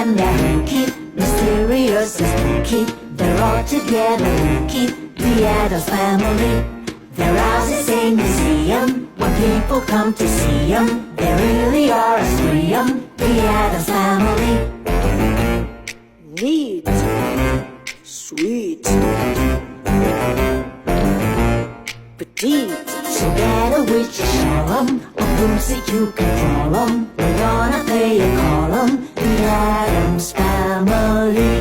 and they're keep mysterious as keep. They're all together, keep the Addams family. Their house is a museum. When people come to see them, they really are a scream. The Addams family. Neat, sweet, petite. So get a witch or show 'em, a broom so you control 'em. We're gonna pay a call 'em, the Addams family.